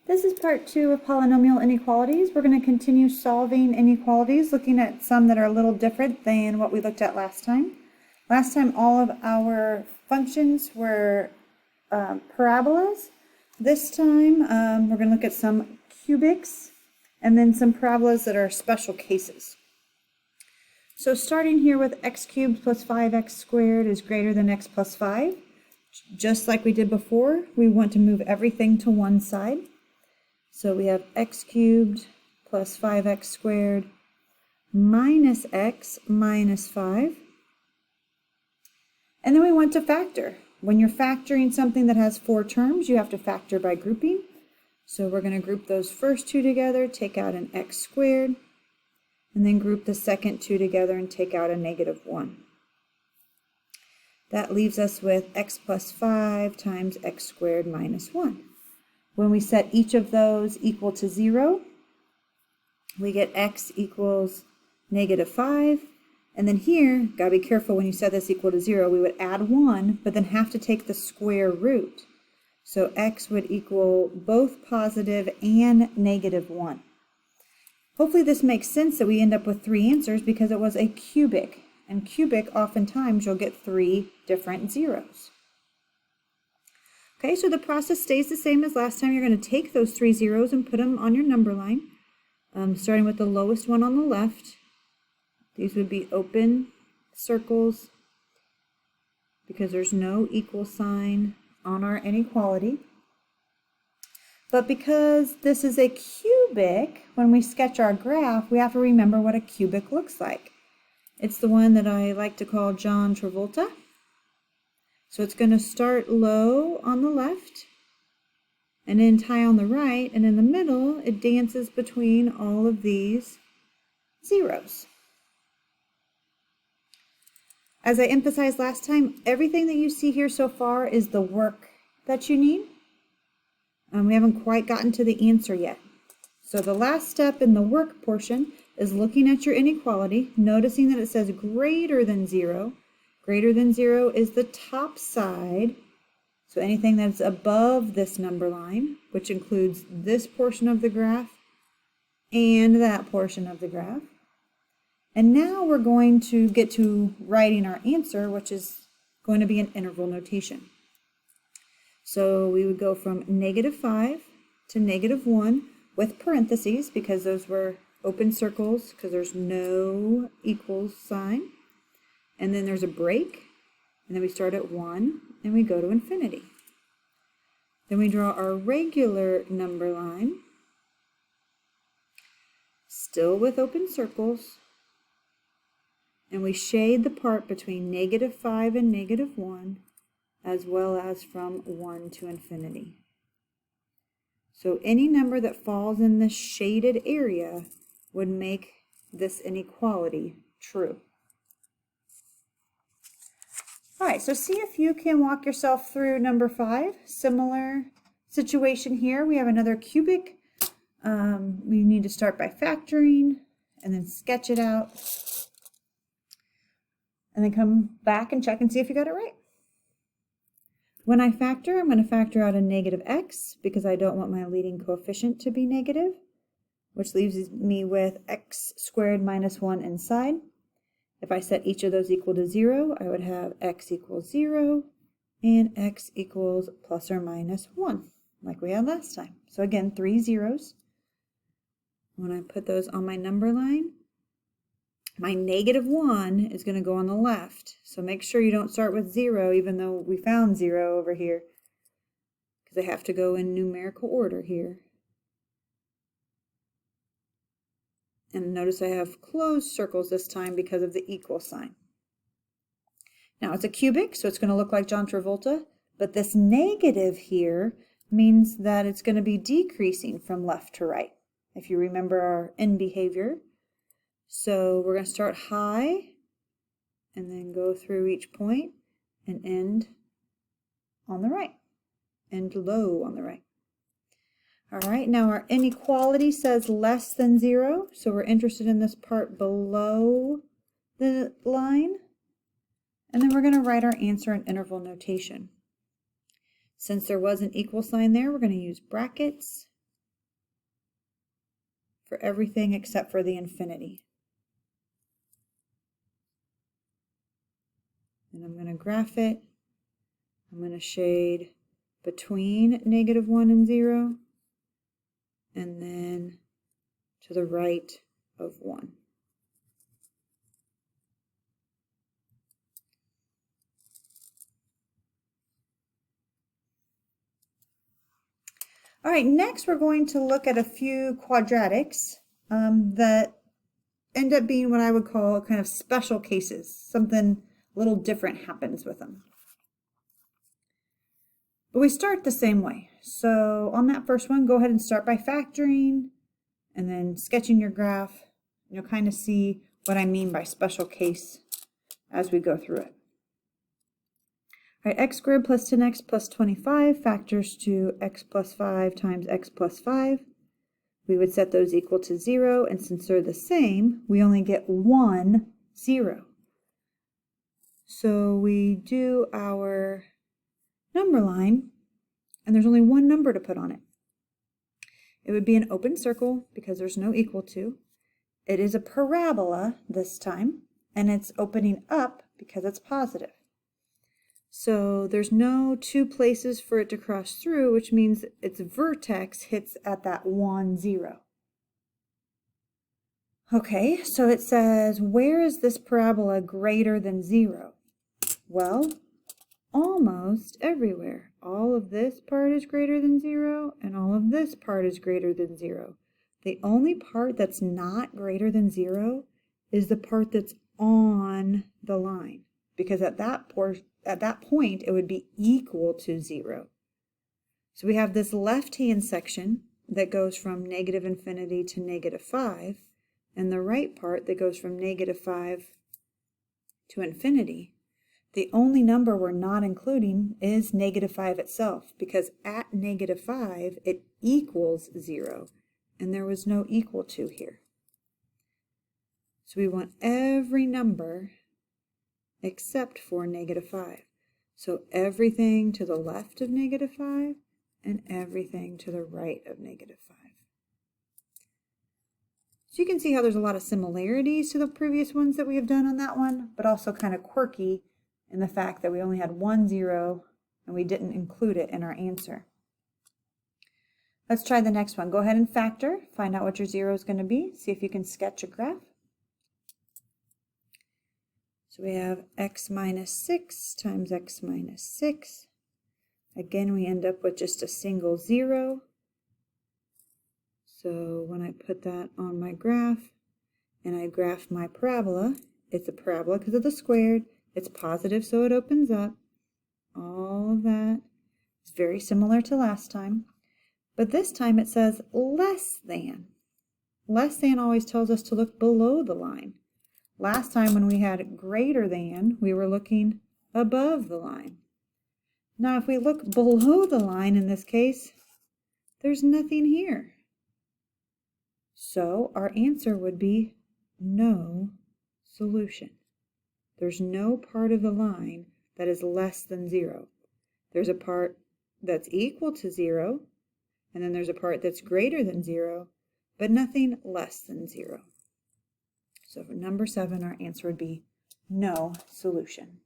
This is part 2 of polynomial inequalities. We're going to continue solving inequalities, looking at some that are a little different than what we looked at last time. Last time all of our functions were parabolas. This time we're going to look at some cubics and then some parabolas that are special cases. So starting here with x cubed plus 5x squared is greater than x plus 5. Just like we did before, we want to move everything to one side. So we have x cubed plus 5x squared minus x minus 5. And then we want to factor. When you're factoring something that has 4 terms, you have to factor by grouping. So we're going to group those first two together, take out an x squared, and then group the second two together and take out a negative 1. That leaves us with x plus 5 times x squared minus 1. When we set each of those equal to 0, we get x equals negative 5. And then here, gotta be careful when you set this equal to 0, we would add 1, but then have to take the square root. So x would equal both positive and negative 1. Hopefully this makes sense that we end up with 3 answers because it was a cubic. And cubic, oftentimes, you'll get 3 different zeros. Okay, so the process stays the same as last time. You're going to take those 3 zeros and put them on your number line, starting with the lowest one on the left. These would be open circles because there's no equal sign on our inequality. But because this is a cubic, when we sketch our graph, we have to remember what a cubic looks like. It's the one that I like to call John Travolta. So it's going to start low on the left and end high on the right, and in the middle it dances between all of these zeros. As I emphasized last time, everything that you see here so far is the work that you need. We haven't quite gotten to the answer yet. So the last step in the work portion is looking at your inequality, noticing that it says greater than 0. Greater than 0 is the top side, so anything that's above this number line, which includes this portion of the graph and that portion of the graph. And now we're going to get to writing our answer, which is going to be an interval notation. So we would go from negative 5 to negative 1 with parentheses because those were open circles because there's no equal sign. And then there's a break, and then we start at 1 and we go to infinity. Then we draw our regular number line, still with open circles, and we shade the part between negative 5 and negative 1, as well as from 1 to infinity. So any number that falls in this shaded area would make this inequality true. All right, so see if you can walk yourself through number 5. Similar situation here. We have another cubic. We need to start by factoring and then sketch it out. And then come back and check and see if you got it right. When I factor, I'm going to factor out a negative x because I don't want my leading coefficient to be negative, which leaves me with x squared minus 1 inside. If I set each of those equal to 0, I would have x equals 0 and x equals plus or minus 1, like we had last time. So again, 3 zeros. When I put those on my number line, my negative 1 is going to go on the left. So make sure you don't start with 0, even though we found 0 over here, because they have to go in numerical order here. And notice I have closed circles this time because of the equal sign. Now it's a cubic, so it's going to look like John Travolta, but this negative here means that it's going to be decreasing from left to right, if you remember our end behavior. So we're going to start high and then go through each point and end on the right, end low on the right. All right, now our inequality says less than 0, so we're interested in this part below the line. And then we're going to write our answer in interval notation. Since there was an equal sign there, we're going to use brackets for everything except for the infinity. And I'm going to graph it. I'm going to shade between -1 and 0, and then to the right of 1. All right, next we're going to look at a few quadratics that end up being what I would call kind of special cases. Something a little different happens with them. But we start the same way. So on that first one, go ahead and start by factoring and then sketching your graph. You'll kind of see what I mean by special case as we go through it. All right, x squared plus 10x plus 25 factors to x plus 5 times x plus 5. We would set those equal to 0, and since they're the same, we only get one 0. So we do our number line, and there's only one number to put on it. It would be an open circle because there's no equal to. It is a parabola this time, and it's opening up because it's positive. So there's no two places for it to cross through, which means its vertex hits at that 1, 0. Okay, so it says, where is this parabola greater than 0? Well, almost everywhere. All of this part is greater than 0, and all of this part is greater than 0. The only part that's not greater than 0 is the part that's on the line, because at that point it would be equal to 0. So we have this left-hand section that goes from -infinity to -5, and the right part that goes from -5 to infinity. The only number we're not including is -5 itself, because at -5 it equals 0, and there was no equal to here. So we want every number except for -5. So everything to the left of -5 and everything to the right of -5. So you can see how there's a lot of similarities to the previous ones that we have done on that one, but also kind of quirky in the fact that we only had one 0 and we didn't include it in our answer. Let's try the next one. Go ahead and factor, find out what your 0 is going to be, see if you can sketch a graph. So we have x minus 6 times x minus 6. Again, we end up with just a single 0. So when I put that on my graph and I graph my parabola, it's a parabola because of the squared. It's positive, so it opens up. All of that is very similar to last time. But this time it says less than. Less than always tells us to look below the line. Last time when we had greater than, we were looking above the line. Now if we look below the line in this case, there's nothing here. So our answer would be no solution. There's no part of the line that is less than 0. There's a part that's equal to 0, and then there's a part that's greater than 0, but nothing less than 0. So for number 7, our answer would be no solution.